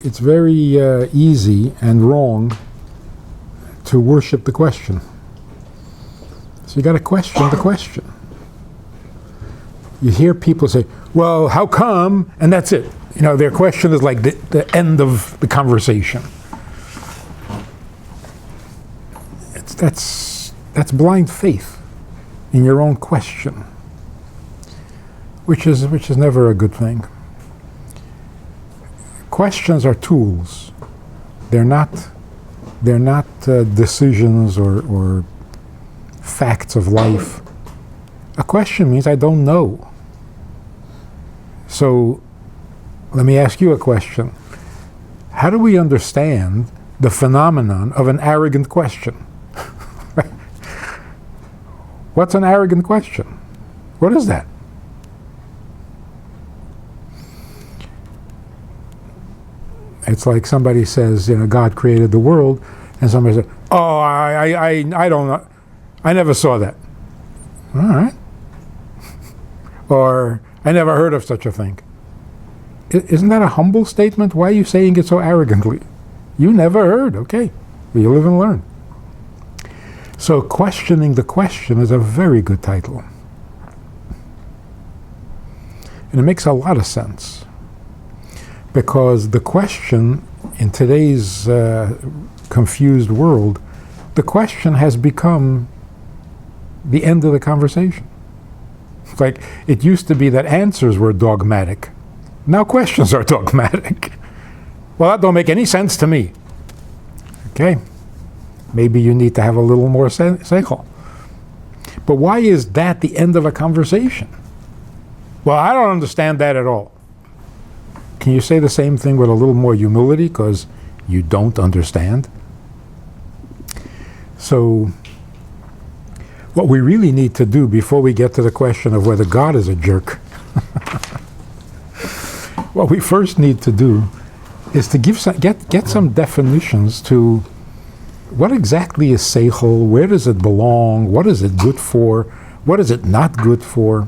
it's very easy and wrong to worship the question. So you got to question the question. You hear people say, well, how come? And that's it. You know, their question is like the end of the conversation. That's blind faith in your own question, which is never a good thing. Questions are tools. They're not decisions or facts of life. A question means I don't know. So let me ask you a question. How do we understand the phenomenon of an arrogant question? What's an arrogant question? What is that? It's like somebody says, you know, God created the world, and somebody says, oh, I don't know. I never saw that. All right. Or, I never heard of such a thing. Isn't that a humble statement? Why are you saying it so arrogantly? You never heard. Okay. Well, you live and learn. So questioning the question is a very good title. And it makes a lot of sense. Because the question, in today's confused world, the question has become the end of the conversation. It's like, it used to be that answers were dogmatic. Now questions are dogmatic. Well, that don't make any sense to me. Okay. Maybe you need to have a little more seichel. But why is that the end of a conversation? Well, I don't understand that at all. Can you say the same thing with a little more humility because you don't understand? So what we really need to do before we get to the question of whether God is a jerk, what we first need to do is to get some definitions to what exactly is seichel, where does it belong, what is it good for, what is it not good for.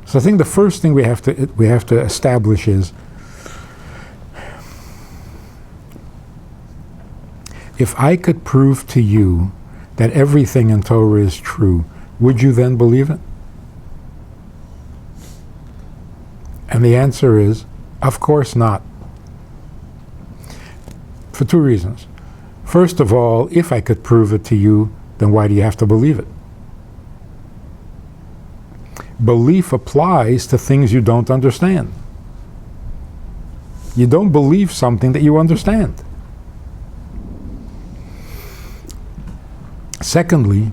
So I think the first thing we have to establish is, if I could prove to you that everything in Torah is true, would you then believe it? And the answer is, of course not. For two reasons. First of all, if I could prove it to you, then why do you have to believe it? Belief applies to things you don't understand. You don't believe something that you understand. Secondly,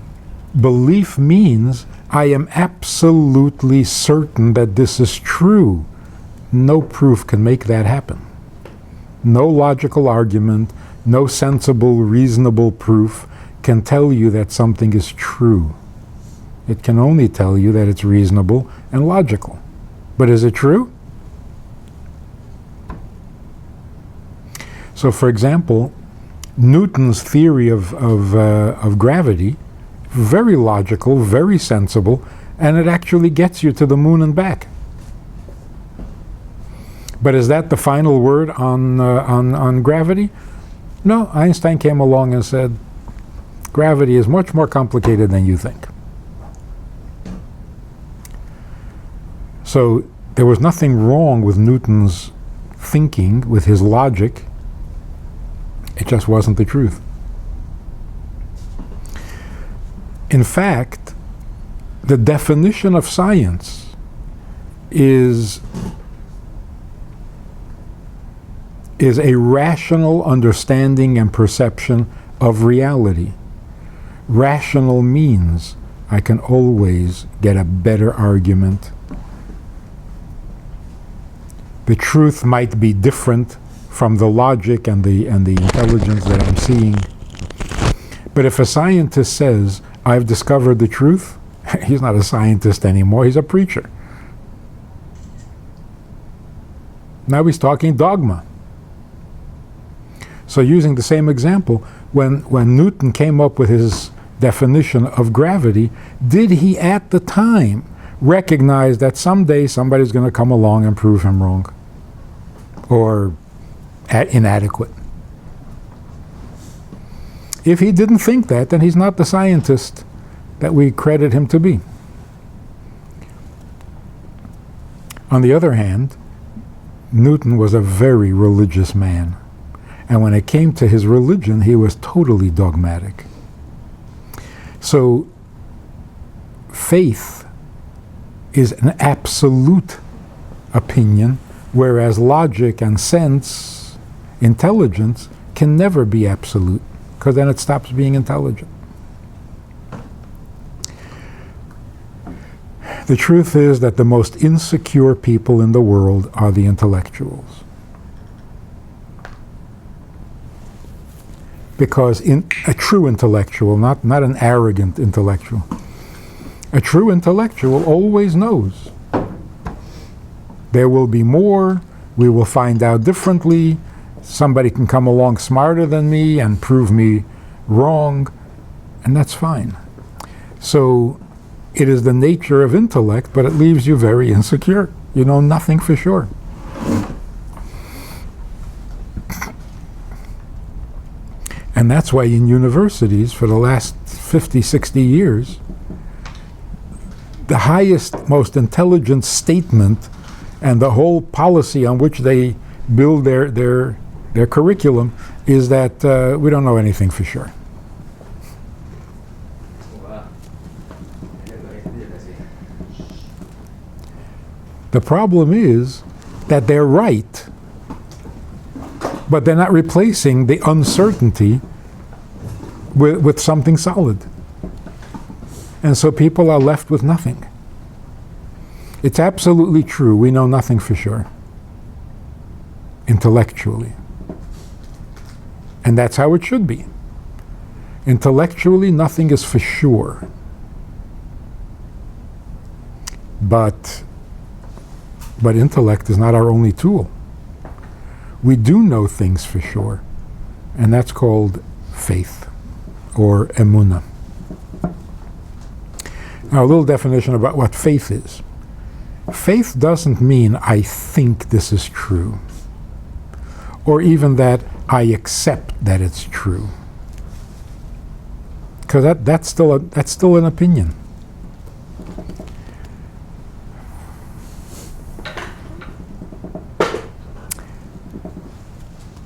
belief means I am absolutely certain that this is true. No proof can make that happen. No logical argument, no sensible, reasonable proof can tell you that something is true. It can only tell you that it's reasonable and logical. But is it true? So, for example, Newton's theory of gravity, very logical, very sensible, and it actually gets you to the moon and back. But is that the final word on gravity? No, Einstein came along and said, gravity is much more complicated than you think. So there was nothing wrong with Newton's thinking, with his logic. It just wasn't the truth. In fact, the definition of science is a rational understanding and perception of reality. Rational means I can always get a better argument. The truth might be different from the logic and the intelligence that I'm seeing. But if a scientist says, I've discovered the truth, he's not a scientist anymore, he's a preacher. Now he's talking dogma. So using the same example, when Newton came up with his definition of gravity, did he at the time recognize that someday somebody's going to come along and prove him wrong? or inadequate. If he didn't think that, then he's not the scientist that we credit him to be. On the other hand, Newton was a very religious man. And when it came to his religion, he was totally dogmatic. So, faith is an absolute opinion, whereas logic and sense, intelligence, can never be absolute, because then it stops being intelligent. The truth is that the most insecure people in the world are the intellectuals. Because a true intellectual, not an arrogant intellectual, a true intellectual always knows there will be more, we will find out differently, somebody can come along smarter than me and prove me wrong, and that's fine. So it is the nature of intellect, but it leaves you very insecure. You know nothing for sure. And that's why in universities for the last 50, 60 years, the highest, most intelligent statement and the whole policy on which they build their curriculum is that we don't know anything for sure. The problem is that they're right, but they're not replacing the uncertainty with something solid. And so people are left with nothing. It's absolutely true, we know nothing for sure, intellectually. And that's how it should be. Intellectually, nothing is for sure. But intellect is not our only tool. We do know things for sure, and that's called faith, or emunah. Now, a little definition about what faith is. Faith doesn't mean I think this is true, or even that I accept that it's true, because that's still an opinion.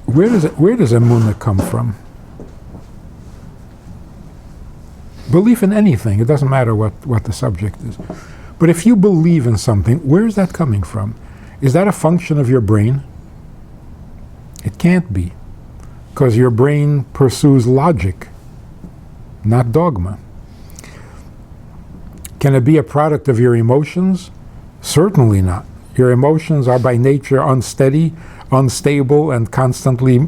Where does emunah come from? Belief in anything, it doesn't matter what the subject is. But if you believe in something, where's that coming from? Is that a function of your brain? It can't be, because your brain pursues logic, not dogma. Can it be a product of your emotions? Certainly not. Your emotions are by nature unsteady, unstable, and constantly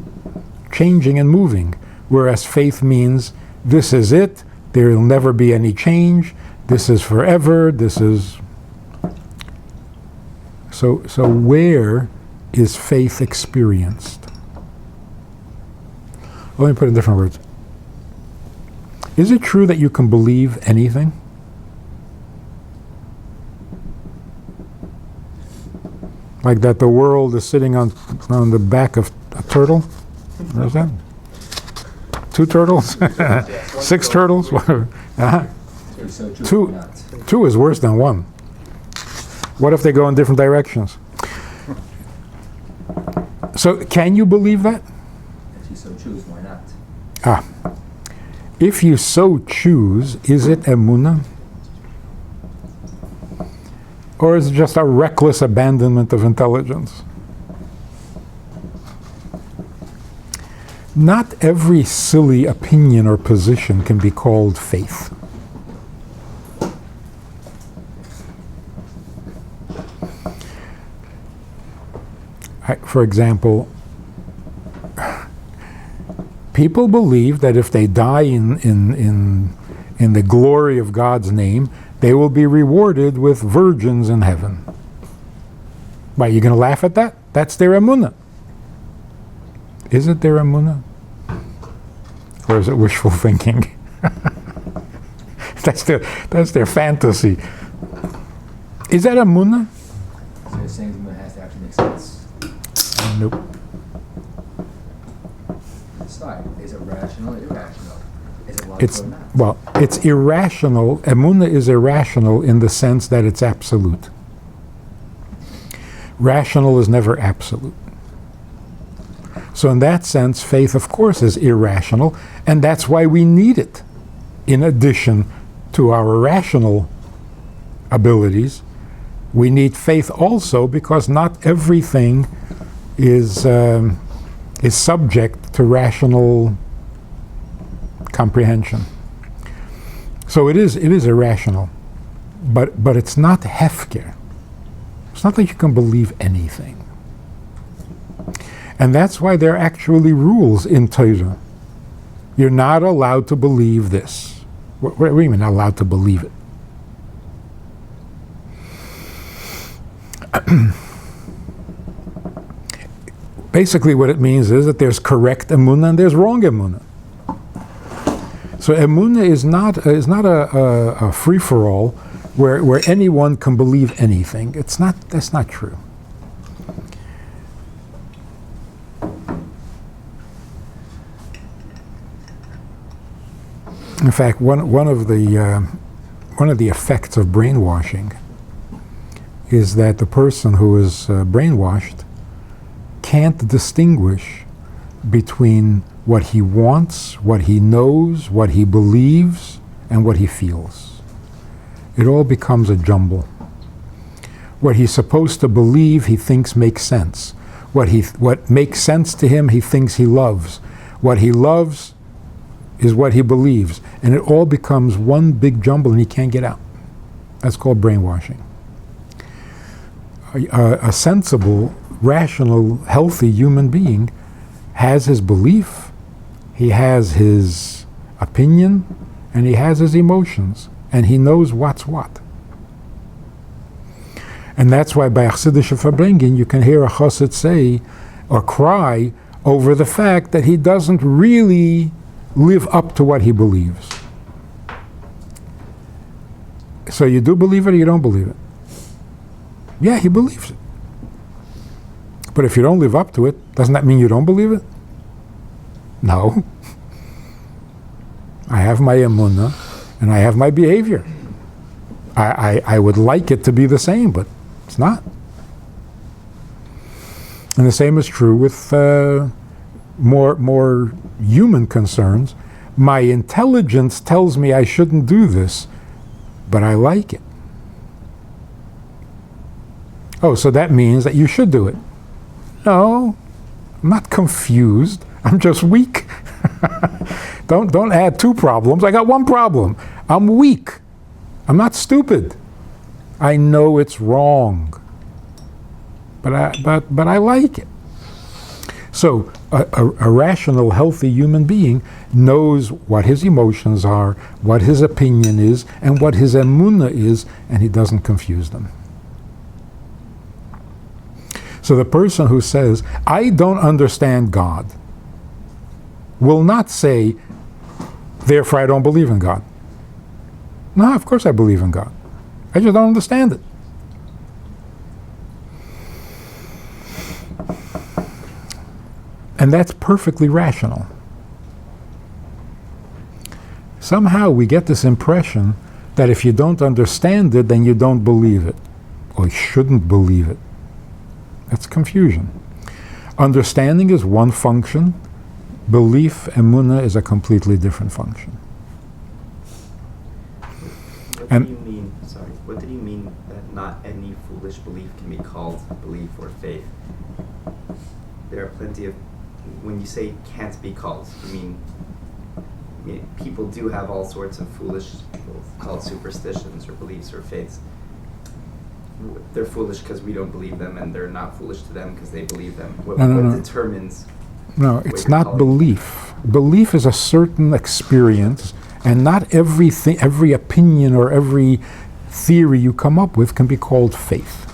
changing and moving, whereas faith means this is it, there will never be any change, this is forever, this is... So where is faith experienced? Let me put it in different words. Is it true that you can believe anything? Like that the world is sitting on the back of a turtle? What is that? 2 turtles? 6 turtles? Uh-huh. Two is worse than 1. What if they go in different directions? So can you believe that? If you so choose, why not? If you so choose, is it emunah? Or is it just a reckless abandonment of intelligence? Not every silly opinion or position can be called faith. For example, people believe that if they die in the glory of God's name, they will be rewarded with virgins in heaven. Why, you going to laugh at that? That's their emunah. Is it their emunah? Or is it wishful thinking? That's their fantasy. Is that emunah? So you're saying it has to actually make sense? Nope. Decide, is it rational or irrational? Is it It's, logical or not? well, it's irrational. Emunah is irrational in the sense that it's absolute. Rational is never absolute. So in that sense, faith, of course, is irrational, and that's why we need it. In addition to our rational abilities, we need faith also because not everything is subject to rational comprehension. So it is irrational, but it's not hefker. It's not that you can believe anything. And that's why there are actually rules in Torah. You're not allowed to believe this. What do you mean not allowed to believe it? Basically what it means is that there's correct emunah and there's wrong emunah. So emunah is not a free-for-all where anyone can believe anything. That's not true. In fact, one of the effects of brainwashing is that the person who is brainwashed can't distinguish between what he wants, what he knows, what he believes, and what he feels. It all becomes a jumble. What he's supposed to believe, he thinks makes sense. What makes sense to him, he thinks he loves. What he loves is what he believes. And it all becomes one big jumble and he can't get out. That's called brainwashing. A sensible, rational, healthy human being has his belief, he has his opinion, and he has his emotions, and he knows what's what. And that's why by Chassidische Farbrengen you can hear a chassid say or cry over the fact that he doesn't really live up to what he believes. So you do believe it or you don't believe it? Yeah, he believes it. But if you don't live up to it, doesn't that mean you don't believe it? No. I have my emunah and I have my behavior. I would like it to be the same, but it's not. And the same is true with more human concerns. My intelligence tells me I shouldn't do this, but I like it. Oh, so that means that you should do it. No, I'm not confused. I'm just weak. Don't add two problems. I got one problem. I'm weak. I'm not stupid. I know it's wrong, but I like it. So a rational, healthy human being knows what his emotions are, what his opinion is, and what his emunah is, and he doesn't confuse them. So the person who says, I don't understand God, will not say, therefore I don't believe in God. No, of course I believe in God. I just don't understand it. And that's perfectly rational. Somehow we get this impression that if you don't understand it, then you don't believe it, or you shouldn't believe it. That's confusion. Understanding is one function. Belief, emunah, is a completely different function. What did you mean that not any foolish belief can be called belief or faith? There are plenty of, when you say can't be called, you mean people do have all sorts of foolish, called superstitions or beliefs or faiths. They're foolish because we don't believe them, and they're not foolish to them because they believe them. What determines? No, it's not belief. Belief is a certain experience, and not everything, every opinion or every theory you come up with can be called faith.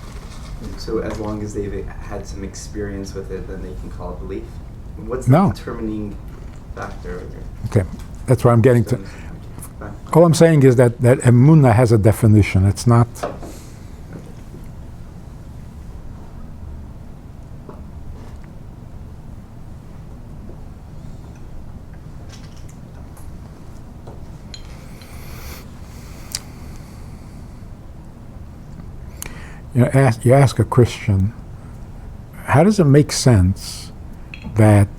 So as long as they've had some experience with it, then they can call it belief? What's the determining factor? Okay, that's what I'm getting to. All I'm saying is that emunah has a definition. It's not... You ask a Christian, how does it make sense that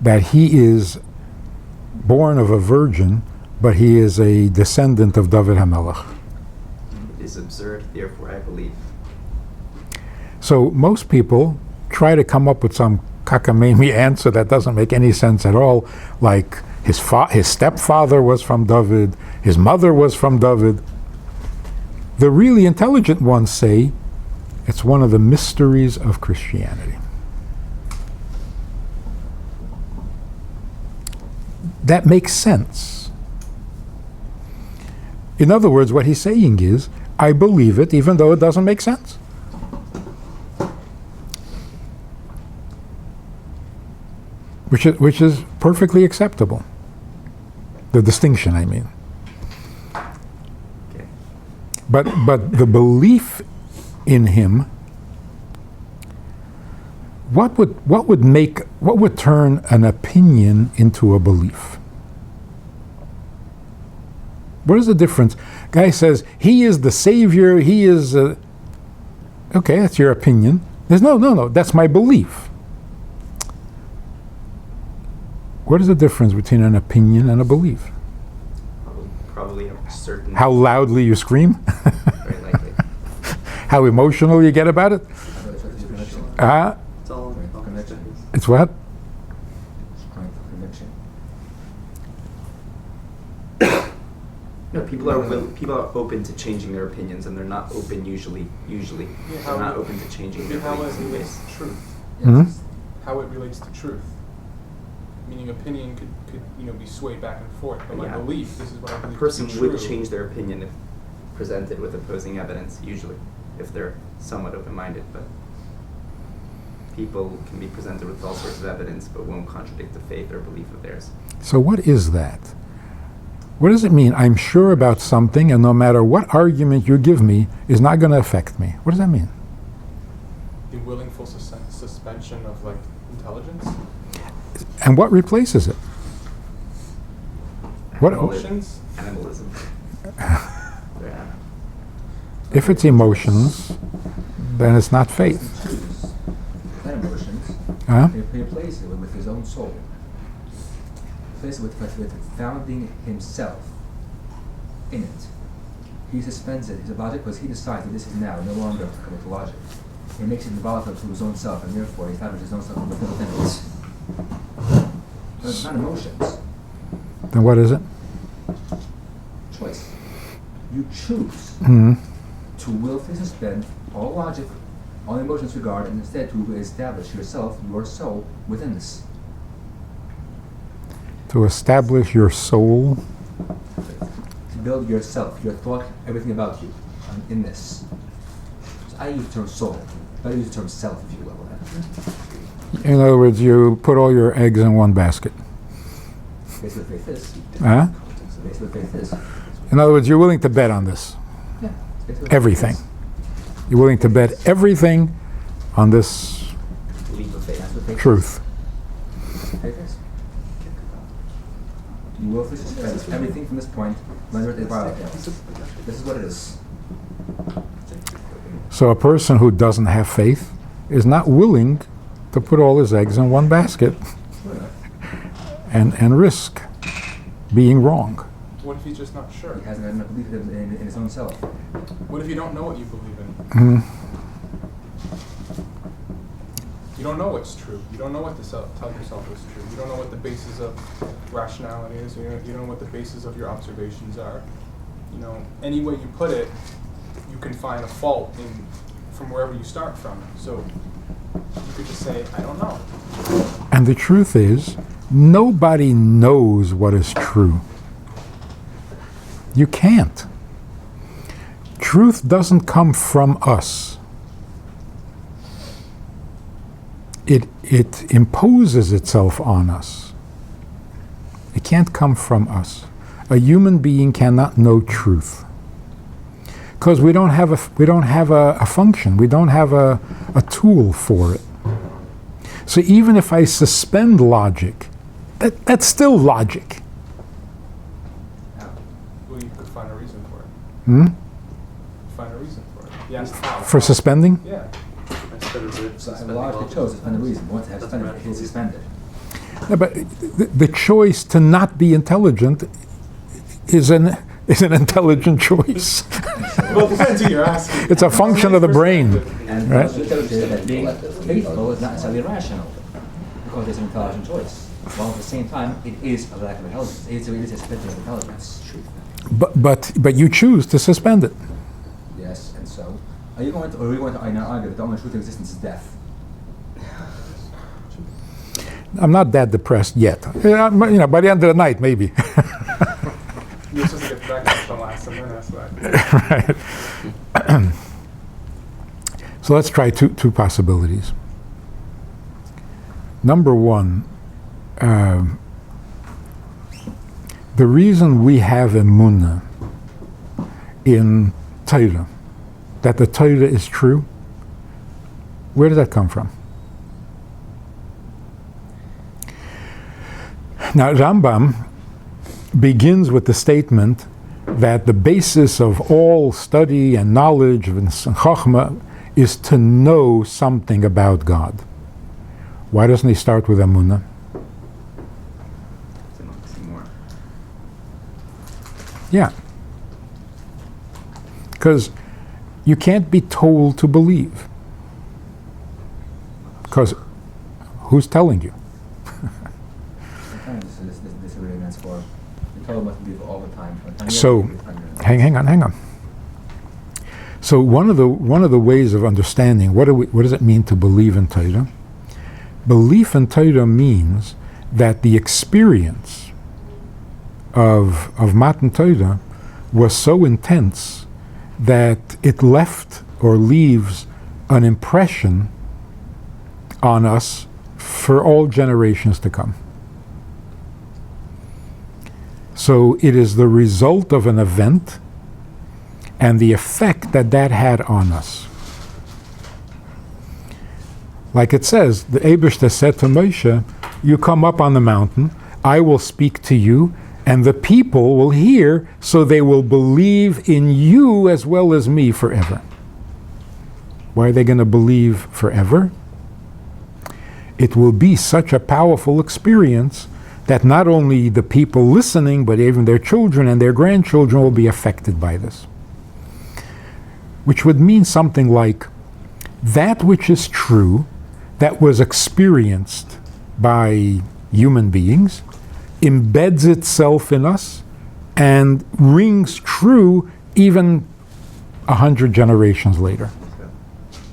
that he is born of a virgin, but he is a descendant of David HaMelech? It is absurd, therefore I believe. So most people try to come up with some cockamamie answer that doesn't make any sense at all, like his stepfather was from David, his mother was from David. The really intelligent ones say it's one of the mysteries of Christianity. That makes sense. In other words, what he's saying is, I believe it even though it doesn't make sense. Which is perfectly acceptable. The distinction, I mean. Okay. But the belief in him, what would turn an opinion into a belief? What is the difference? Guy says he is the savior. He is okay. That's your opinion. There's no. That's my belief. What is the difference between an opinion and a belief? Probably a certain. How loudly you scream? Very likely. How emotional you get about it? It's all Connection. It's what? Strength of conviction. No, people are open to changing their opinions, and they're not open usually. They're not open to changing their How it beliefs and relates ways. to truth. Hmm? How it relates to truth. Meaning opinion could be swayed back and forth, but my Yeah. belief, this is what I A believe person to be true. would change their opinion if presented with opposing evidence, usually, if they're somewhat open-minded, but people can be presented with all sorts of evidence but won't contradict the faith or belief of theirs. So what is that? What does it mean? I'm sure about something, and no matter what argument you give me, is not going to affect me. What does that mean? The willingful suspension of like intelligence, And what replaces it? What emotions. Animalism. Yeah. if it's emotions? Then it's not faith. Choose. Not emotions. Huh? He replaces it with his own soul. Replaces it with founding himself in it. He suspends it, his logic, because he decides that this is now no longer applicable to logic. He makes it volatile to his own self, and therefore he establishes his own self within it. So it's not emotions. Then what is it? Choice. You choose Hmm. to willfully suspend all logic, all emotions regard, and instead to establish yourself, your soul, within this. To establish your soul. To build yourself, your thought, everything about you, in this. So I use the term soul, but I use the term self, if you will. In other words, you put all your eggs in one basket. Basically what faith is. Huh? So basically what faith is. In other words, you're willing to bet on this. Yeah. It's basically what Everything. faith is. You're willing to bet everything on this Leap of faith. That's what faith truth. is. Faith is. You willfully suspend everything from this point, render it inviolable. This is what it is. So a person who doesn't have faith is not willing to put all his eggs in one basket and risk being wrong. What if he's just not sure? He hasn't had enough belief in his own self. What if you don't know what you believe in? Mhm. You don't know what's true. You don't know what to tell yourself is true. You don't know what the basis of rationality is. You don't know what the basis of your observations are. Any way you put it, you can find a fault from wherever you start from. So you could just say, I don't know. And the truth is, nobody knows what is true. You can't. Truth doesn't come from us. It imposes itself on us. It can't come from us. A human being cannot know truth because we don't have a function. We don't have a tool for it. So even if I suspend logic, that's still logic. Well, you could find a reason for it. Hmm? Find a reason for it. He asked how. For suspending? Yeah. Instead of the So I suspending logically all- chose suspended reason. Once I have That's suspended, rational it's suspended. No, but the choice to not be intelligent is an intelligent choice. Well, it depends who you're asking. It's a function of the brain. And Right. also that being faithful is not necessarily rational, because it's an intelligent choice. While at the same time, it is a lack of intelligence. It is a spectrum of intelligence. But you choose to suspend it. Yes, and so are you going to argue that the only truth of existence is death? I'm not that depressed yet. Yeah, by the end of the night, maybe. You're supposed to get back to the last, and then that's that. Right. So let's try two possibilities. Number one, the reason we have emunah in Torah, that the Torah is true, where did that come from? Now, Rambam begins with the statement that the basis of all study and knowledge and Chochmah is to know something about God. Why doesn't he start with emunah? See more. Yeah. Because you can't be told to believe. Because who's telling you? Sometimes this disagreements for the Torah must be all the time. So, hang on. So one of the ways of understanding what does it mean to believe in Torah? Belief in Torah means that the experience of Matan Torah was so intense that it left or leaves an impression on us for all generations to come. So it is the result of an event and the effect that had on us. Like it says, the Eibishter said to Moshe, you come up on the mountain, I will speak to you, and the people will hear, so they will believe in you as well as me forever. Why are they going to believe forever? It will be such a powerful experience that not only the people listening, but even their children and their grandchildren will be affected by this. Which would mean something like, that which is true, that was experienced by human beings, embeds itself in us and rings true even 100 generations later.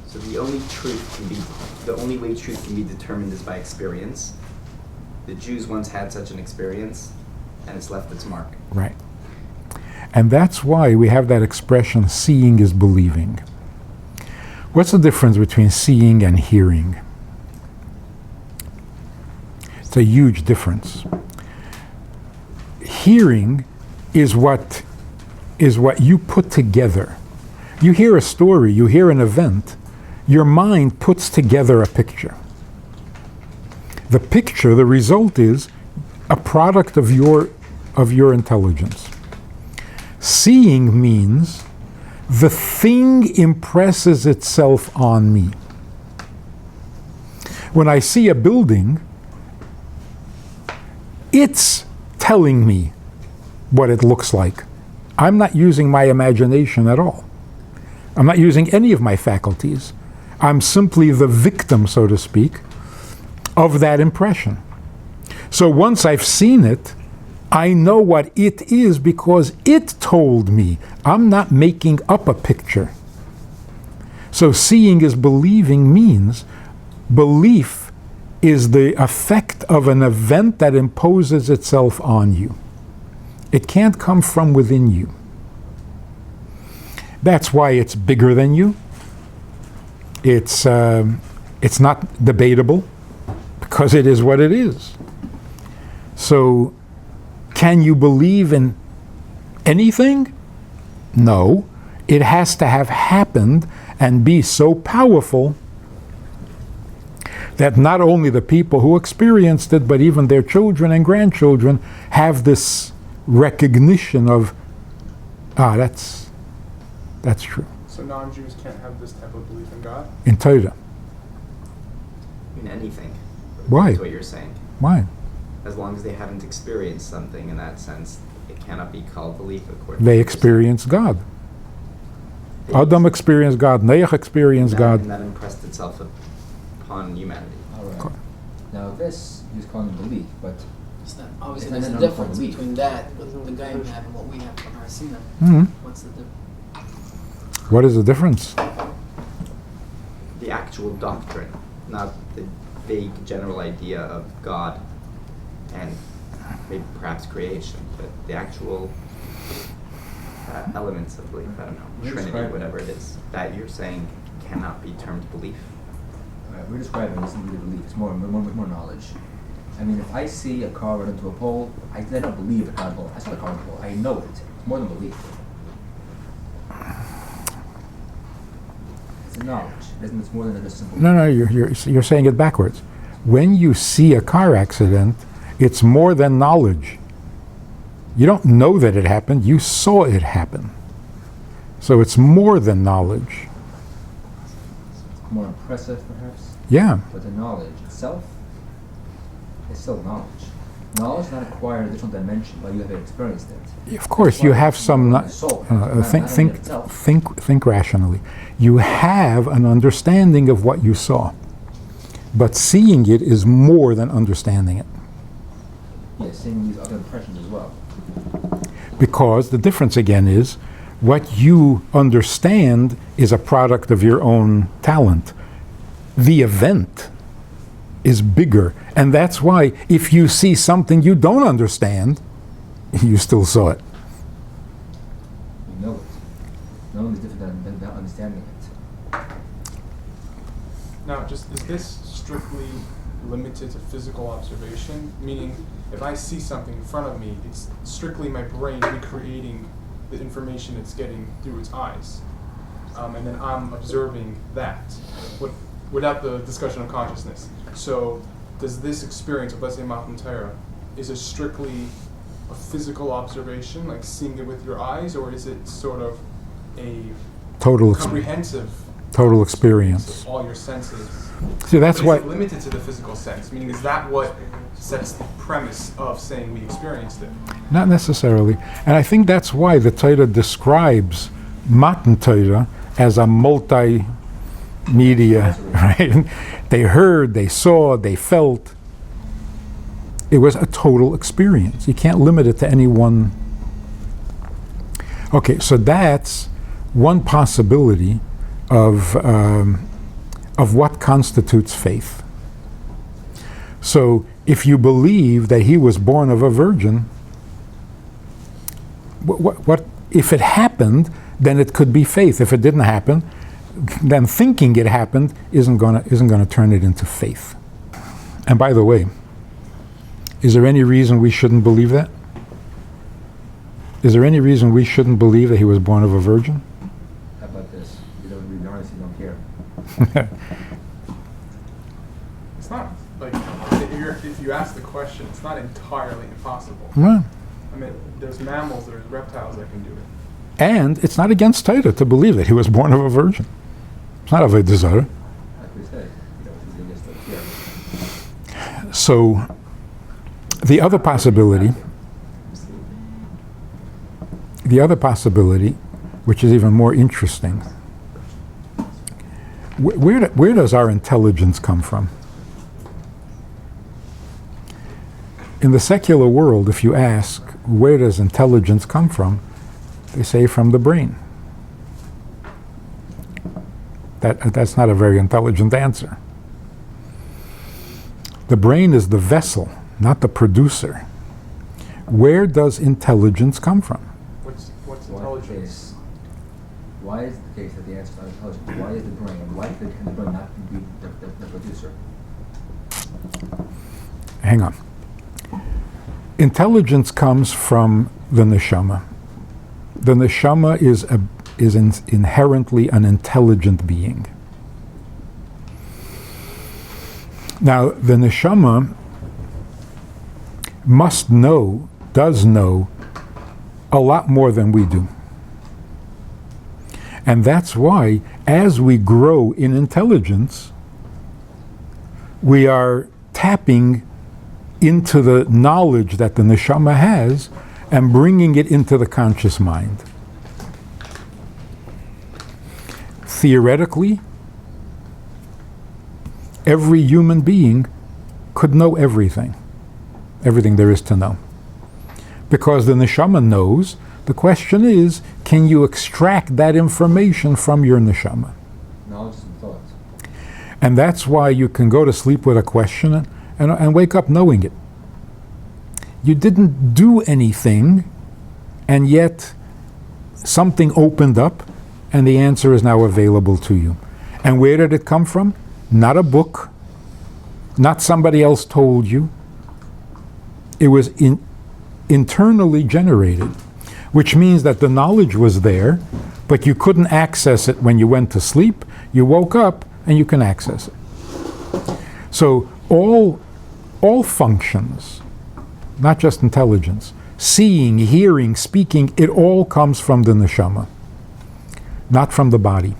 So the only way truth can be determined is by experience. The Jews once had such an experience, and it's left its mark. Right. And that's why we have that expression, seeing is believing. What's the difference between seeing and hearing? It's a huge difference. Hearing is what you put together. You hear a story, you hear an event, your mind puts together a picture. The picture, the result is a product of your intelligence. Seeing means the thing impresses itself on me. When I see a building, it's telling me what it looks like. I'm not using my imagination at all. I'm not using any of my faculties. I'm simply the victim, so to speak, of that impression. So once I've seen it, I know what it is because it told me. I'm not making up a picture. So seeing is believing means belief is the effect of an event that imposes itself on you. It can't come from within you. That's why it's bigger than you. It's not debatable because it is what it is. So can you believe in anything? No. It has to have happened and be so powerful that not only the people who experienced it, but even their children and grandchildren have this recognition of, that's true. So non-Jews can't have this type of belief in God? In Torah. In anything. Why? That's what you're saying. Why? As long as they haven't experienced something in that sense, it cannot be called belief according They to experience God. They- Adam experienced God. Noach experienced God. And that impressed itself upon humanity. All right. Co- Now this he's calling belief, but It's not, obviously, It's there's a not difference belief. between that, what the guy had and what we have from our Sinai. Mhm. What's the difference? What is the difference? The actual doctrine, not the vague general idea of God and maybe perhaps creation, but the actual elements of belief, I don't know, We're Trinity, describing- whatever it is, that you're saying cannot be termed belief. we're describing this isn't really belief. It's more knowledge. I mean, if I see a car run into a pole, I don't believe a car pole. I saw the car on the pole. I know it. It's more than belief. It's a knowledge. It's more than just simple. No, you're saying it backwards. When you see a car accident, it's more than knowledge. You don't know that it happened, you saw it happen. So it's more than knowledge. It's more impressive, perhaps. Yeah. But the knowledge itself is still knowledge. Knowledge is not acquired in a different dimension, but you have experienced it. Of course, you have some. Think rationally. You have an understanding of what you saw, but seeing it is more than understanding it. Yeah, seeing these other impressions as well. Because the difference again is, what you understand is a product of your own talent. The event is bigger, and that's why if you see something you don't understand, you still saw it. You know it. Knowing is different than understanding it. Now, is this strictly limited to physical observation? Meaning, if I see something in front of me, it's strictly my brain recreating the information it's getting through its eyes. And then I'm observing that without the discussion of consciousness. So, does this experience of, let's say, Matan Torah, is it strictly a physical observation, like seeing it with your eyes, or is it sort of a comprehensive experience. of all your senses? See, that's But why. is it limited to the physical sense? Meaning, is that what sets the premise of saying we experienced it? Not necessarily. And I think that's why the Torah describes Matan Torah as a multimedia, right? They heard, they saw, they felt. It was a total experience. You can't limit it to any one. Okay, so that's one possibility of what constitutes faith. So if you believe that he was born of a virgin, what if it happened, then it could be faith. If it didn't happen, then thinking it happened isn't gonna turn it into faith. And by the way, is there any reason we shouldn't believe that? Is there any reason we shouldn't believe that he was born of a virgin? How about this? You don't read the honest, you don't care. It's not like if you ask the question, it's not entirely impossible. Well, I mean, there's mammals, there's reptiles that can do it. and it's not against Torah to believe that he was born of a virgin. It's not a desire. Like we said, you just don't care. So the other possibility, which is even more interesting, where does our intelligence come from? In the secular world, if you ask, where does intelligence come from? They say from the brain. That's not a very intelligent answer. The brain is the vessel, not the producer. Where does intelligence come from? What's Why is the intelligence? case? Why is it the case that the answer is not intelligent? Why is the brain? Why can the brain not be the producer? Hang on. Intelligence comes from the neshama. The neshama is inherently an intelligent being. Now, the neshama does know a lot more than we do. And that's why, as we grow in intelligence, we are tapping into the knowledge that the neshama has and bringing it into the conscious mind. Theoretically, every human being could know everything there is to know. Because the neshama knows. The question is, can you extract that information from your neshama? Knowledge and thought. And that's why you can go to sleep with a question and wake up knowing it. You didn't do anything, and yet something opened up, and the answer is now available to you. And where did it come from? Not a book, not somebody else told you. It was internally generated, which means that the knowledge was there, but you couldn't access it when you went to sleep. You woke up and you can access it. So all functions, not just intelligence, seeing, hearing, speaking, it all comes from the neshama, not from the body.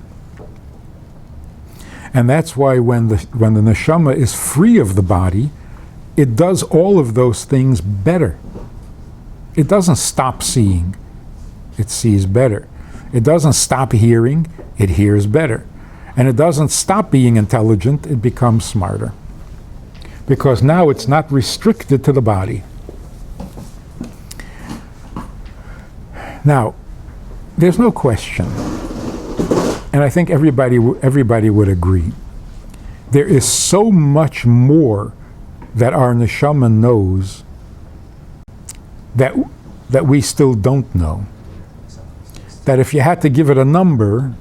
And that's why when the neshama is free of the body, it does all of those things better. It doesn't stop seeing, it sees better. It doesn't stop hearing, it hears better. And it doesn't stop being intelligent, it becomes smarter. Because now it's not restricted to the body. Now, there's no question, and I think everybody would agree, there is so much more that our neshama knows that we still don't know. That if you had to give it a number,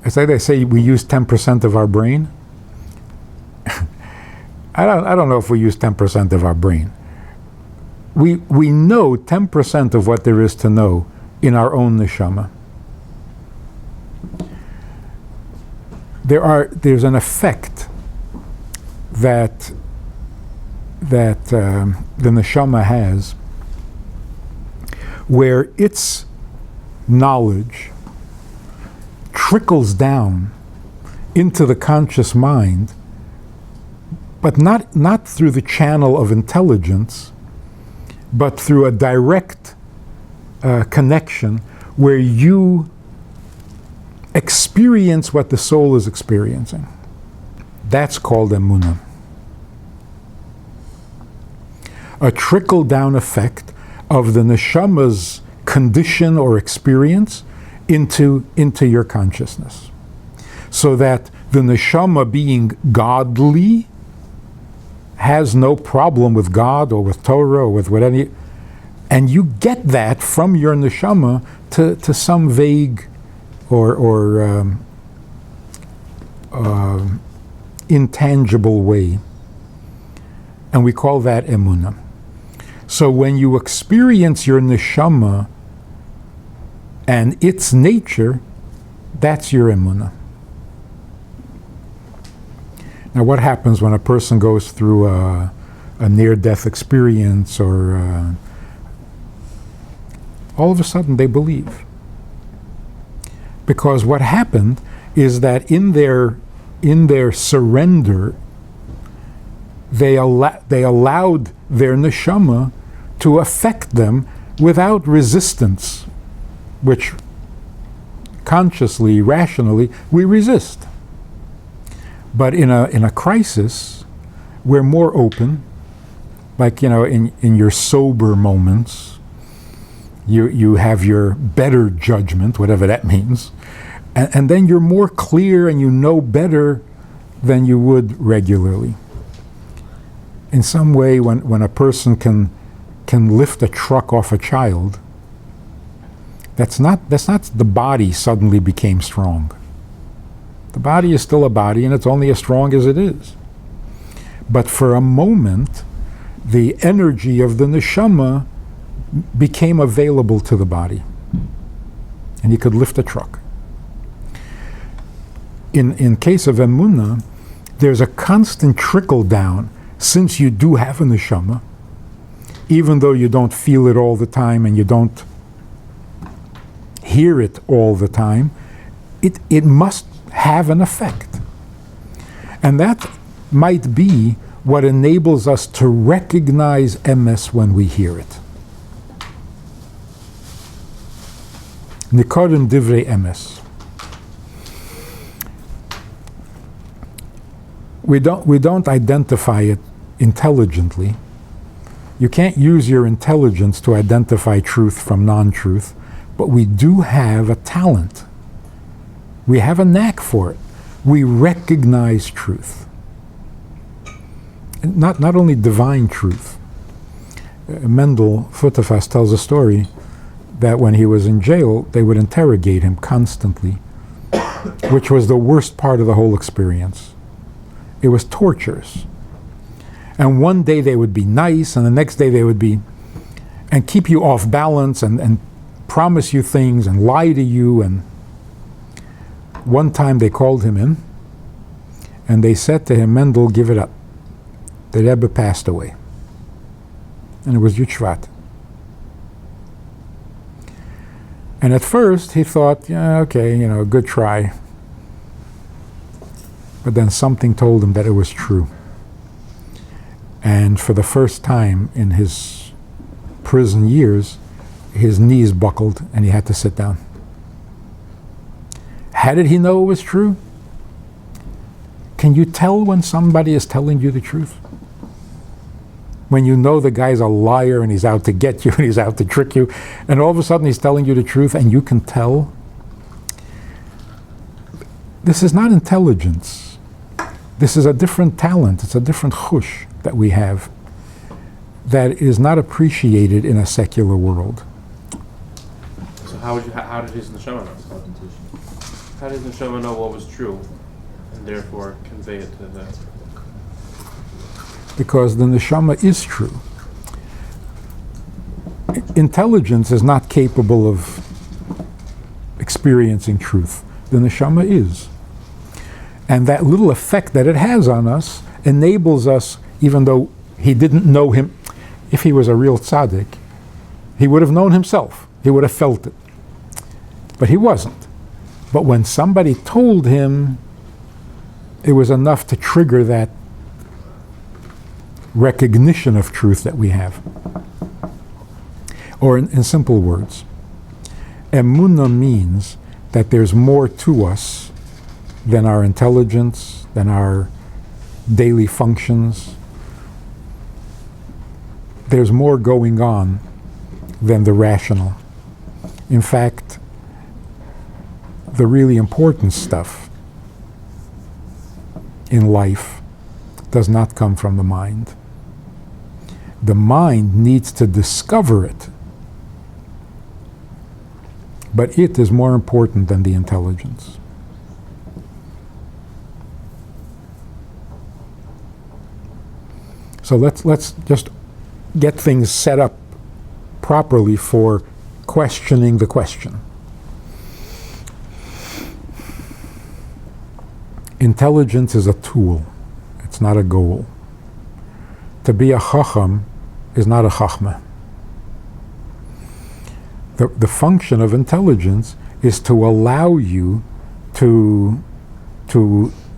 it's like they say we use 10% of our brain. I don't know if we use 10% of our brain. We know 10% of what there is to know in our own neshama. There's an effect that the neshama has, where its knowledge trickles down into the conscious mind, but not through the channel of intelligence, but through a direct connection where you experience what the soul is experiencing. That's called emunah. A trickle-down effect of the neshama's condition or experience into your consciousness. So that the neshama, being godly, has no problem with God or with Torah or with whatever, and you get that from your neshama to some vague or intangible way. And we call that emunah. So when you experience your neshama and its nature, that's your emunah. Now, what happens when a person goes through a near-death experience, or all of a sudden they believe? Because what happened is that in their surrender, they allowed their neshama to affect them without resistance, which consciously, rationally, we resist. But in a crisis, we're more open. Like, in your sober moments, you have your better judgment, whatever that means, and then you're more clear and you know better than you would regularly. In some way, when a person can lift a truck off a child, that's not the body suddenly became strong. The body is still a body, and it's only as strong as it is. But for a moment, the energy of the neshama became available to the body, and you could lift a truck. In case of emunah, there's a constant trickle down, since you do have a neshama, even though you don't feel it all the time and you don't hear it all the time, it must have an effect. And that might be what enables us to recognize emes when we hear it. Nikodim divrei emes. We don't identify it intelligently. You can't use your intelligence to identify truth from non-truth, but we do have a talent. We have a knack for it. We recognize truth. And not only divine truth. Mendel Futerfas tells a story that when he was in jail, they would interrogate him constantly, which was the worst part of the whole experience. It was torturous. And one day they would be nice, and the next day they would be, and keep you off balance, and promise you things, and lie to you. And one time they called him in, and they said to him, Mendel, give it up. The Rebbe passed away. And it was Yud Shvat. And at first he thought, yeah, okay, good try. But then something told him that it was true. And for the first time in his prison years, his knees buckled and he had to sit down. How did he know it was true? Can you tell when somebody is telling you the truth? When you know the guy's a liar and he's out to get you and he's out to trick you, and all of a sudden he's telling you the truth and you can tell? This is not intelligence. This is a different talent. It's a different chush that we have that is not appreciated in a secular world. So how did his neshama know? How did his neshama know what was true and therefore convey it to the... Because the neshama is true. Intelligence is not capable of experiencing truth. The neshama is. And that little effect that it has on us enables us, even though he didn't know him, if he was a real tzaddik, he would have known himself. He would have felt it. But he wasn't. But when somebody told him, it was enough to trigger that recognition of truth that we have. Or in simple words, emunah means that there's more to us than our intelligence, than our daily functions. There's more going on than the rational. In fact, the really important stuff in life does not come from the mind. The mind needs to discover it. But it is more important than the intelligence. So let's just get things set up properly for questioning the question. Intelligence is a tool. It's not a goal. To be a chacham is not a chachma. The function of intelligence is to allow you to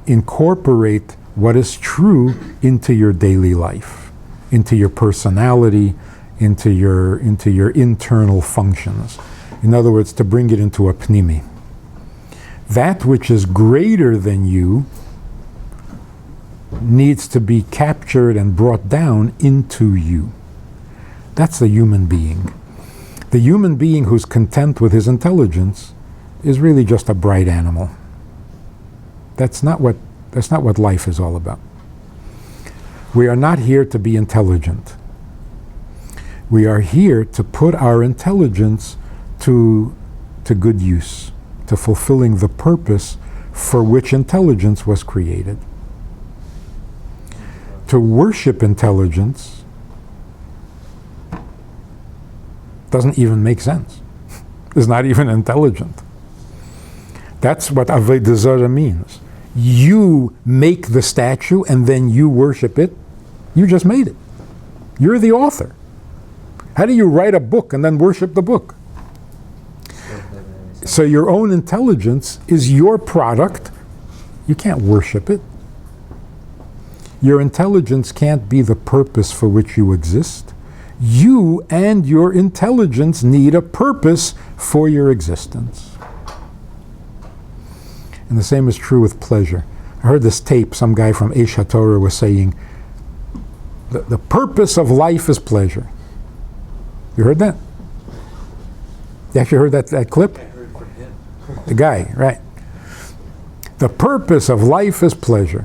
incorporate what is true into your daily life, into your personality, into your internal functions. In other words, to bring it into a pnimi. That which is greater than you needs to be captured and brought down into you. That's the human being. The human being who's content with his intelligence is really just a bright animal. That's not what life is all about. We are not here to be intelligent. We are here to put our intelligence to good use, to fulfilling the purpose for which intelligence was created. To worship intelligence doesn't even make sense. It's not even intelligent. That's what Avodah Zarah means. You make the statue and then you worship it. You just made it. You're the author. How do you write a book and then worship the book? So your own intelligence is your product. You can't worship it. Your intelligence can't be the purpose for which you exist. You and your intelligence need a purpose for your existence. And the same is true with pleasure. I heard this tape, some guy from Eish HaTorah was saying, the purpose of life is pleasure. You heard that? You actually heard that clip? I heard from him. The guy, right. The purpose of life is pleasure,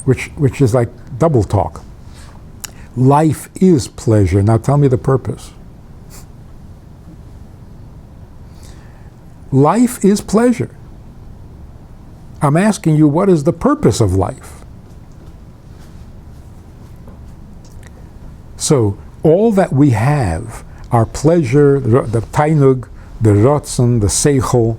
which is like double talk. Life is pleasure. Now tell me the purpose. Life is pleasure. I'm asking you, what is the purpose of life? So all that we have, our pleasure, the tainug, the rotzen, the seichel,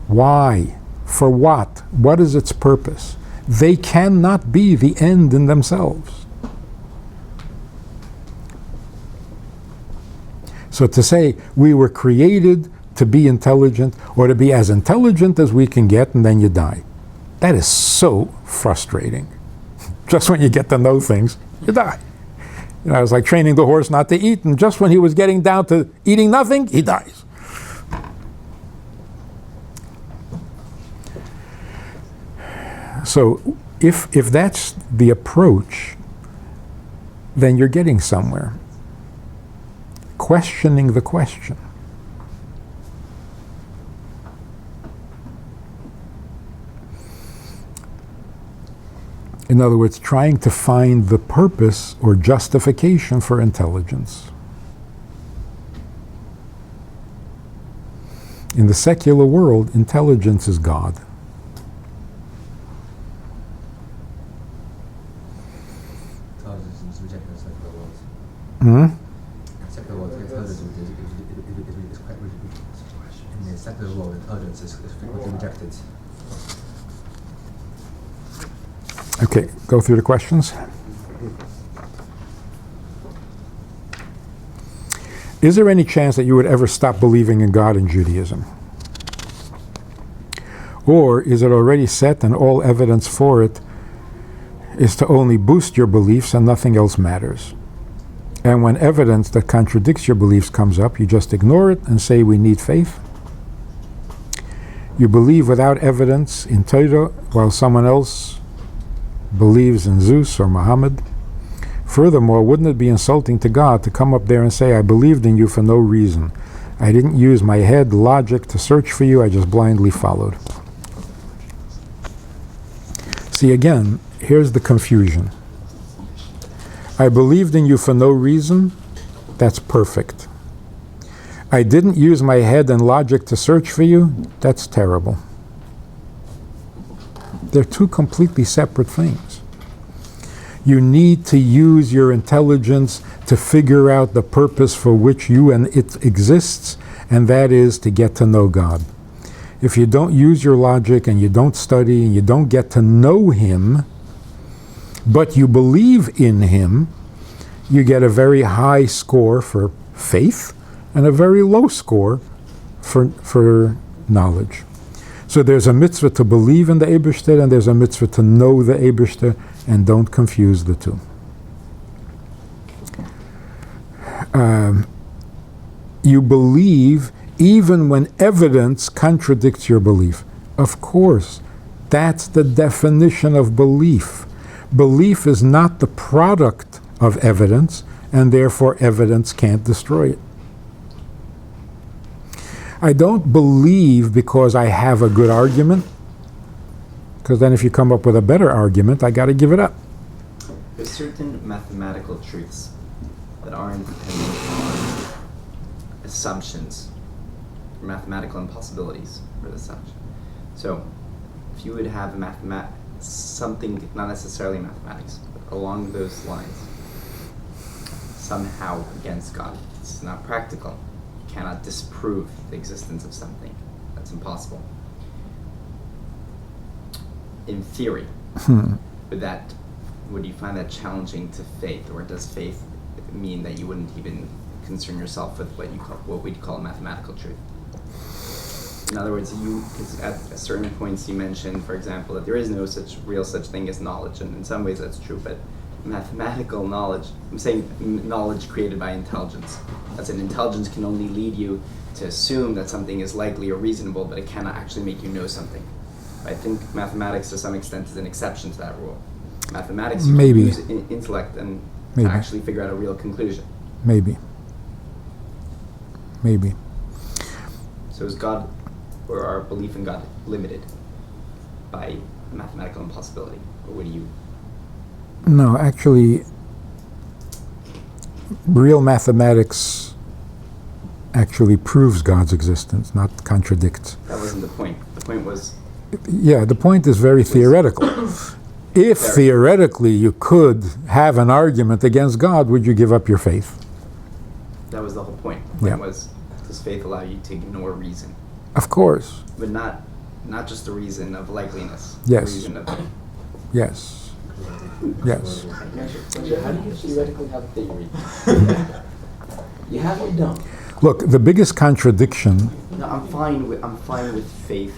why? For what? What is its purpose? They cannot be the end in themselves. So to say we were created to be intelligent, or to be as intelligent as we can get, and then you die, that is so frustrating. Just when you get to know things, you die. You know, it's like training the horse not to eat, and just when he was getting down to eating nothing, he dies. So if that's the approach, then you're getting somewhere. Questioning the question. In other words, trying to find the purpose or justification for intelligence. In the secular world, intelligence is God. Intelligence is rejected in the secular world. Hmm? Secular world, intelligence is quite rejected. In the secular world, intelligence is frequently rejected. Okay, go through the questions. Is there any chance that you would ever stop believing in God in Judaism? Or is it already set and all evidence for it is to only boost your beliefs and nothing else matters? And when evidence that contradicts your beliefs comes up, you just ignore it and say we need faith? You believe without evidence in Torah while someone else believes in Zeus or Muhammad? Furthermore, wouldn't it be insulting to God to come up there and say, I believed in you for no reason. I didn't use my head, logic to search for you, I just blindly followed. See, again, here's the confusion. I believed in you for no reason, that's perfect. I didn't use my head and logic to search for you, that's terrible. They're two completely separate things. You need to use your intelligence to figure out the purpose for which you and it exists, and that is to get to know God. If you don't use your logic and you don't study and you don't get to know Him, but you believe in Him, you get a very high score for faith and a very low score for knowledge. So there's a mitzvah to believe in the Eibishter and there's a mitzvah to know the Eibishter, and don't confuse the two. You believe even when evidence contradicts your belief. Of course, that's the definition of belief. Belief is not the product of evidence, and therefore evidence can't destroy it. I don't believe because I have a good argument, because then if you come up with a better argument, I got to give it up. There's certain mathematical truths that aren't dependent on assumptions, or mathematical impossibilities for the assumption. So, if you would have something, not necessarily mathematics, but along those lines, somehow against God, it's not practical. You cannot disprove the existence of something. That's impossible. In theory, would you find that challenging to faith, or does faith mean that you wouldn't even concern yourself with what we'd call a mathematical truth. In other words, because at certain points you mentioned, for example, that there is no such thing as knowledge, and in some ways that's true, but mathematical knowledge, I'm saying knowledge created by intelligence. That's an intelligence can only lead you to assume that something is likely or reasonable, but it cannot actually make you know something. I think mathematics to some extent is an exception to that rule. Mathematics, you Maybe. can use intellect and Maybe. actually figure out a real conclusion. Maybe. So is God, or our belief in God, limited by mathematical impossibility? Or what do you... No, actually, real mathematics actually proves God's existence, not contradicts. That wasn't the point. The point was... Yeah, the point is very theoretical. If theoretically you could have an argument against God, would you give up your faith? That was the whole point. The point Yeah. was, does faith allow you to ignore reason? Of course. But not just the reason of likeliness. Yes. The reason of... Yes. Yes. How do you theoretically have a theory? You have or you don't? Look, the biggest contradiction, No, I'm fine with faith,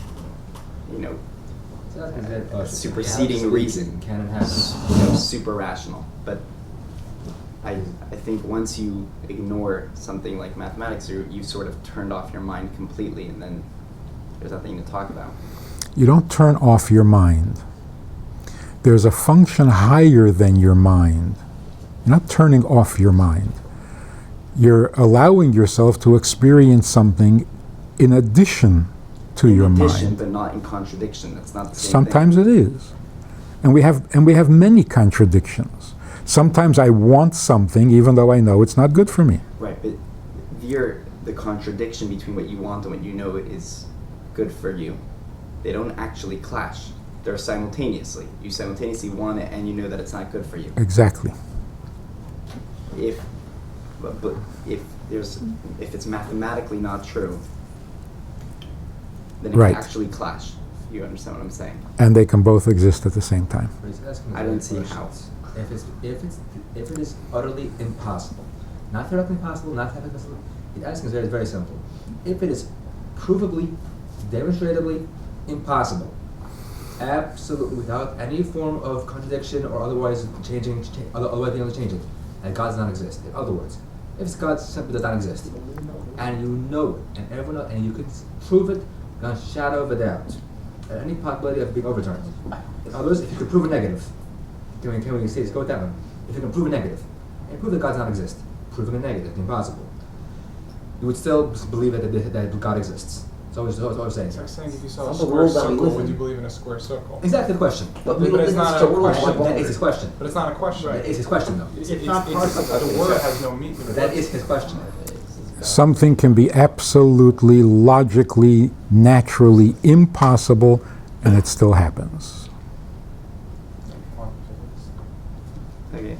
superseding reason. Can it happen? Super rational. But I think once you ignore something like mathematics, you sort of turned off your mind completely, and then there's nothing to talk about. you don't turn off your mind. There's a function higher than your mind. You're not turning off your mind. You're allowing yourself to experience something in addition to your In addition, mind. but not in contradiction. That's not the same Sometimes thing. it is. And we have many contradictions. Sometimes I want something even though I know it's not good for me. Right, but the contradiction between what you want and what you know is good for you, they don't actually clash. They're simultaneously. You simultaneously want it and you know that it's not good for you. Exactly. But if it's mathematically not true, then it Right. can actually clash. You understand what I'm saying? And they can both exist at the same time. But he's asking I the don't right see how. questions. If it is utterly impossible, not theoretically impossible, not technically possible, he's asking is very, very simple. If it is provably, demonstratably impossible, absolutely without any form of contradiction or otherwise otherwise being able to change it, that God does not exist. In other words, if God simply does not exist, and you know it, and everyone knows, and you can prove it beyond shadow of a doubt, at any possibility of being overturned. In other words, if you could prove a negative, can we say this? Go with that one. If you can prove a negative, and prove that God does not exist, proving a negative, impossible, you would still believe that God exists. So it's always saying. It's like saying if you saw a Some of the square world that we circle, live would in. you believe in a square circle? Exactly the question. But we But live it's in not such a a world question. where That is his question. But it's not a question. That is his question, though. It's not possible. The word has no meaning. That is his question. Something can be absolutely, logically, naturally impossible, and it still happens. Okay.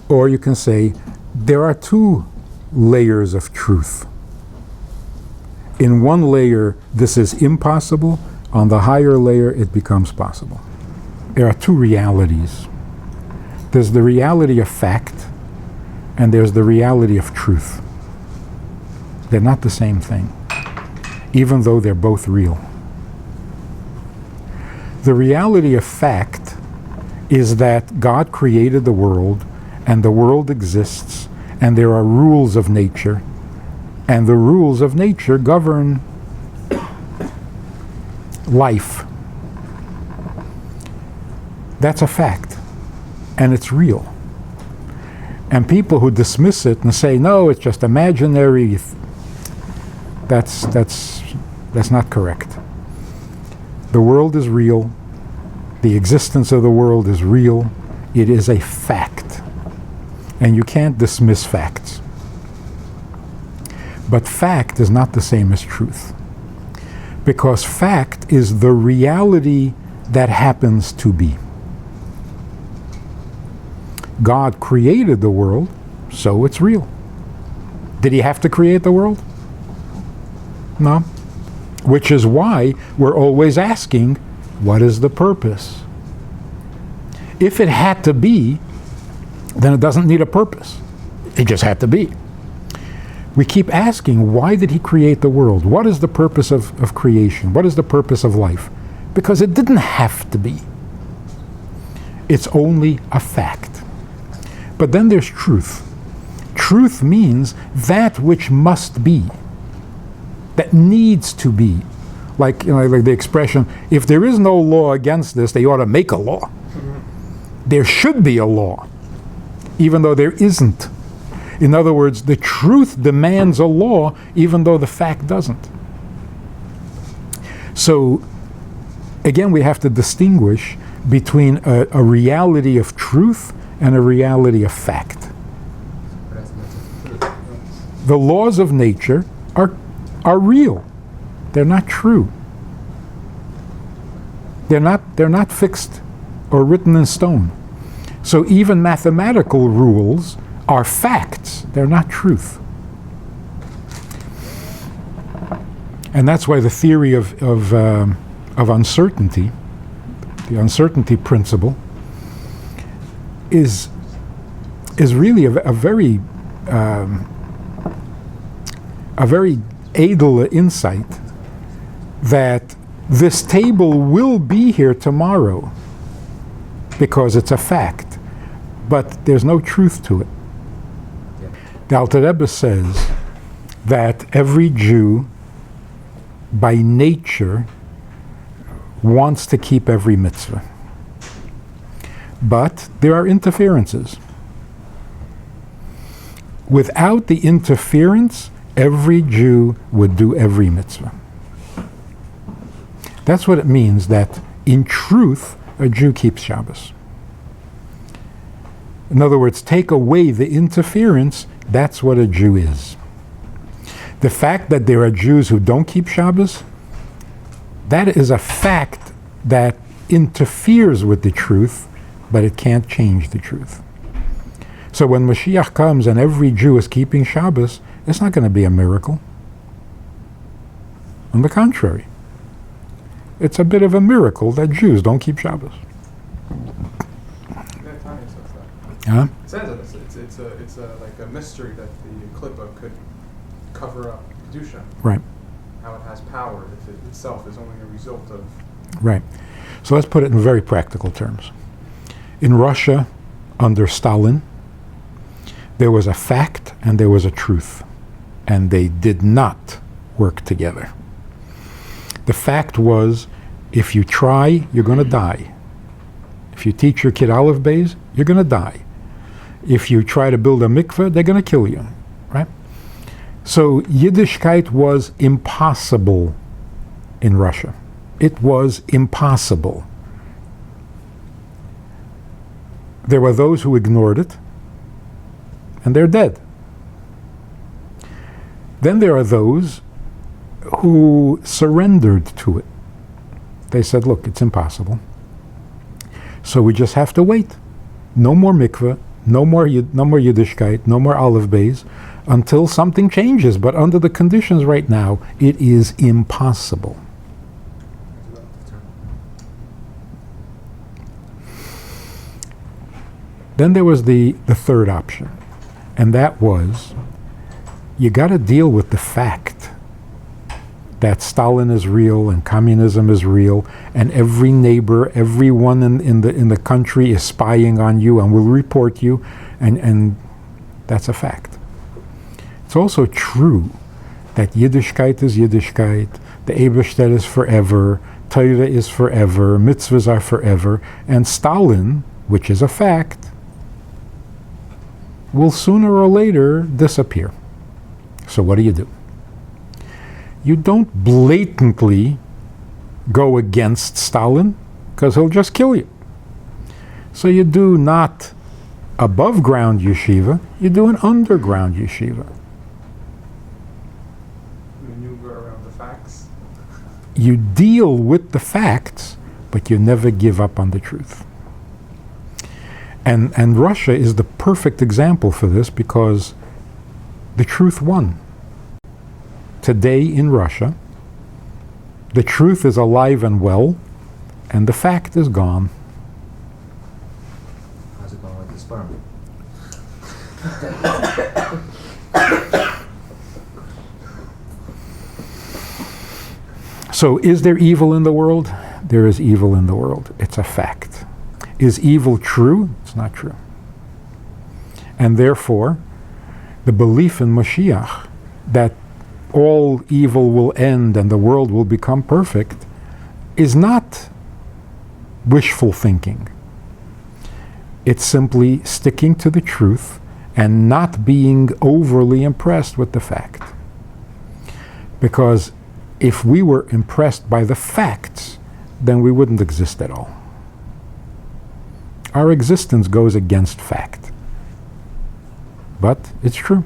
Or you can say, there are two layers of truth. In one layer, this is impossible. On the higher layer, it becomes possible. There are two realities. There's the reality of fact, and there's the reality of truth. They're not the same thing, even though they're both real. The reality of fact is that God created the world, and the world exists, and there are rules of nature, and the rules of nature govern life. That's a fact, and it's real. And people who dismiss it and say, no, it's just imaginary, that's not correct. The world is real. The existence of the world is real. It is a fact. And you can't dismiss facts. But fact is not the same as truth. Because fact is the reality that happens to be. God created the world, so it's real. Did he have to create the world? No. Which is why we're always asking, what is the purpose? If it had to be, then it doesn't need a purpose. It just had to be. We keep asking, why did he create the world? What is the purpose of creation? What is the purpose of life? Because it didn't have to be. It's only a fact. But then there's truth. Truth means that which must be, that needs to be. Like, like the expression, if there is no law against this, they ought to make a law. There should be a law, even though there isn't. In other words, the truth demands a law, even though the fact doesn't. So, again, we have to distinguish between a reality of truth and a reality of fact. The laws of nature are real. They're not true. They're not fixed or written in stone. So even mathematical rules are facts. They're not truth. And that's why the theory of uncertainty, the uncertainty principle, is really a very edel insight that this table will be here tomorrow because it's a fact, but there's no truth to it. The Alter Rebbe says that every Jew by nature wants to keep every mitzvah. But there are interferences. Without the interference, every Jew would do every mitzvah. That's what it means that, in truth, a Jew keeps Shabbos. In other words, take away the interference, that's what a Jew is. The fact that there are Jews who don't keep Shabbos, that is a fact that interferes with the truth, but it can't change the truth. So when Mashiach comes and every Jew is keeping Shabbos, it's not going to be a miracle. On the contrary, it's a bit of a miracle that Jews don't keep Shabbos. Huh? It says it's like a mystery that the klipa could cover up kedusha. Right. How it has power if it itself is only a result of. Right. So let's put it in very practical terms. In Russia, under Stalin, there was a fact and there was a truth, and they did not work together. The fact was, if you try, you're going to die. If you teach your kid Aleph Beis, you're going to die. If you try to build a mikveh, they're going to kill you, right? So Yiddishkeit was impossible in Russia. It was impossible. There were those who ignored it, and they're dead. Then there are those who surrendered to it. They said, look, it's impossible. So we just have to wait. No more mikveh, no more Yiddishkeit, no more Aleph Beis, until something changes. But under the conditions right now, it is impossible. Then there was the third option, and that was, you got to deal with the fact that Stalin is real and communism is real, and every neighbor, everyone in the country is spying on you and will report you, and that's a fact. It's also true that Yiddishkeit is Yiddishkeit, the Eberstedt is forever, Torah is forever, mitzvahs are forever, and Stalin, which is a fact, will sooner or later disappear. So what do? You don't blatantly go against Stalin, because he'll just kill you. So you do not above ground yeshiva, you do an underground yeshiva. Maneuver around the facts. You deal with the facts, but you never give up on the truth. And Russia is the perfect example for this, because the truth won. Today in Russia, the truth is alive and well, and the fact is gone. How's it going with the sperm? So is there evil in the world? There is evil in the world. It's a fact. Is evil true? It's not true. And therefore, the belief in Mashiach, that all evil will end and the world will become perfect, is not wishful thinking. It's simply sticking to the truth and not being overly impressed with the fact. Because if we were impressed by the facts, then we wouldn't exist at all. Our existence goes against fact. But it's true.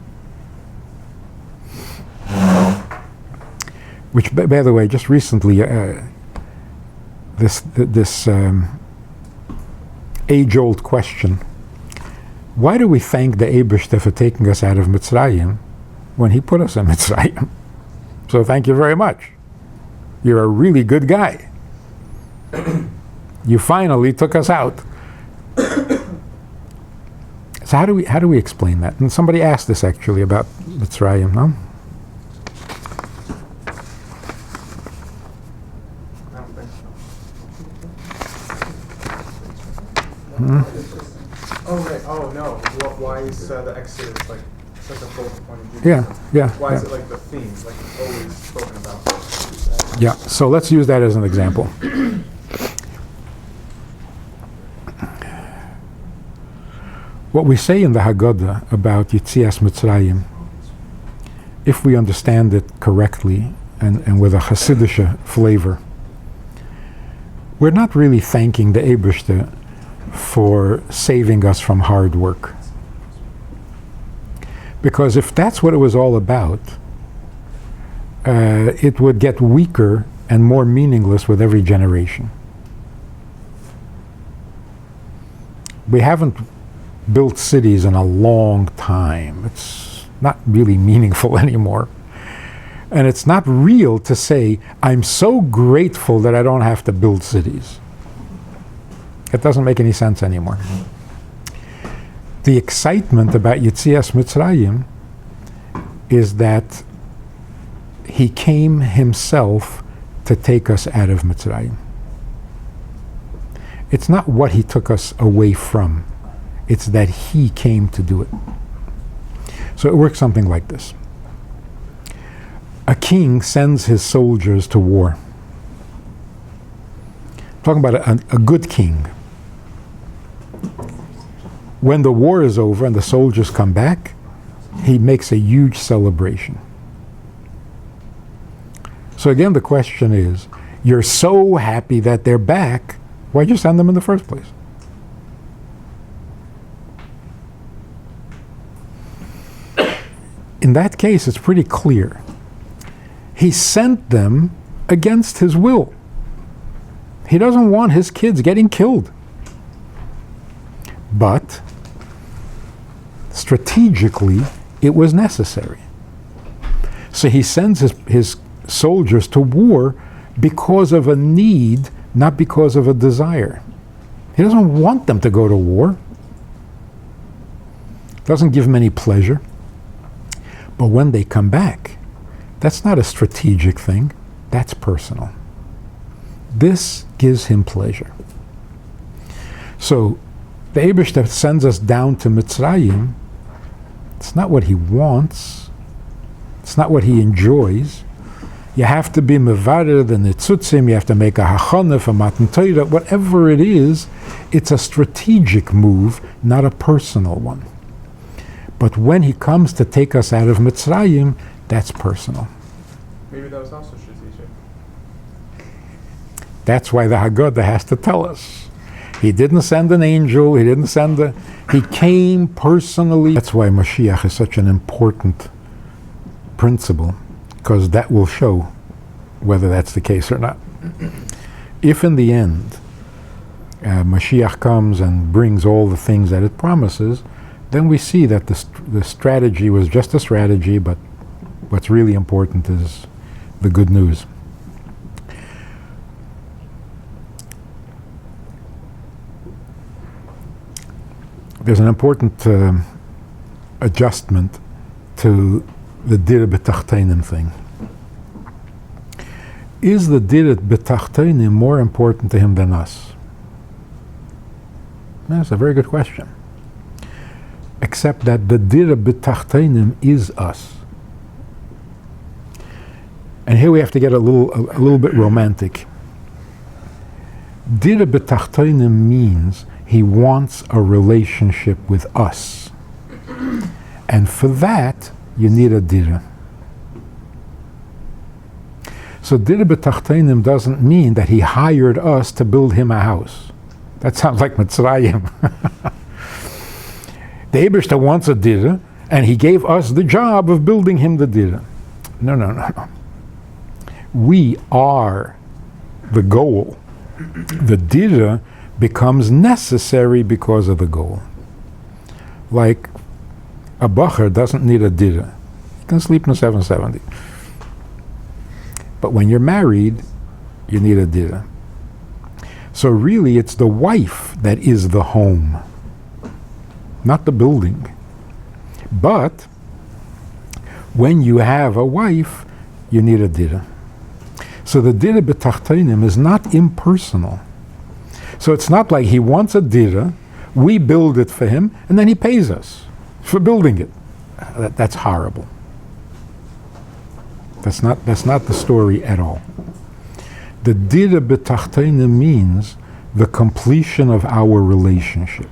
Which, by the way, just recently, this age-old question: why do we thank the Eibishter for taking us out of Mitzrayim when he put us in Mitzrayim? So thank you very much. You're a really good guy. You finally took us out. So how do we explain that? And somebody asked this actually about Mitzrayim, no? I don't think so. Hmm? Oh, right. Oh, no. Why is the Exodus like such a focal point of Yeah, Judaism? yeah. Why is yeah. it like the theme, like always spoken about? Yeah, so let's use that as an example. What we say in the Haggadah about Yitzias Mitzrayim, if we understand it correctly and with a Hasidic flavor, we're not really thanking the Eibishter for saving us from hard work. Because if that's what it was all about, it would get weaker and more meaningless with every generation. We haven't built cities in a long time. It's not really meaningful anymore. And it's not real to say, I'm so grateful that I don't have to build cities. It doesn't make any sense anymore. The excitement about Yitzias Mitzrayim is that he came himself to take us out of Mitzrayim. It's not what he took us away from. It's that he came to do it. So it works something like this. A king sends his soldiers to war. I'm talking about a good king. When the war is over and the soldiers come back, he makes a huge celebration. So again, the question is, you're so happy that they're back, why'd you send them in the first place? In that case, it's pretty clear. He sent them against his will. He doesn't want his kids getting killed. But strategically, it was necessary. So he sends his soldiers to war because of a need, not because of a desire. He doesn't want them to go to war. Doesn't give them any pleasure. But when they come back, that's not a strategic thing, that's personal. This gives him pleasure. So the Eibishter sends us down to Mitzrayim. It's not what he wants. It's not what he enjoys. You have to be mevarer the nitzutzim, you have to make a hachana for matan Torah, whatever it is, it's a strategic move, not a personal one. But when he comes to take us out of Mitzrayim, that's personal. Maybe that was also strategic. That's why the Haggadah has to tell us. He didn't send an angel, he came personally. That's why Mashiach is such an important principle, because that will show whether that's the case or not. If in the end, Mashiach comes and brings all the things that it promises, then we see that the strategy was just a strategy, but what's really important is the good news. There's an important adjustment to the dir b'tachtenim thing. is the dira b'tachtenim more important to him than us? That's a very good question. Except that the dira b'tachtenim is us. And here we have to get a little bit romantic. Dira b'tachtenim means he wants a relationship with us. And for that, you need a dira. So dira b'tachtenim doesn't mean that he hired us to build him a house. That sounds like Mitzrayim. The Eibishter wants a dira, and he gave us the job of building him the dira. No. We are the goal. The dira becomes necessary because of the goal. Like a bacher doesn't need a dira. He can sleep in a 770. But when you're married, you need a dira. So really it's the wife that is the home, not the building. But when you have a wife, you need a dira. So the dira b'tachtenim is not impersonal. So it's not like he wants a dira, we build it for him, and then he pays us for building it. That's horrible. That's not the story at all. The dira b'tachtenim means the completion of our relationship.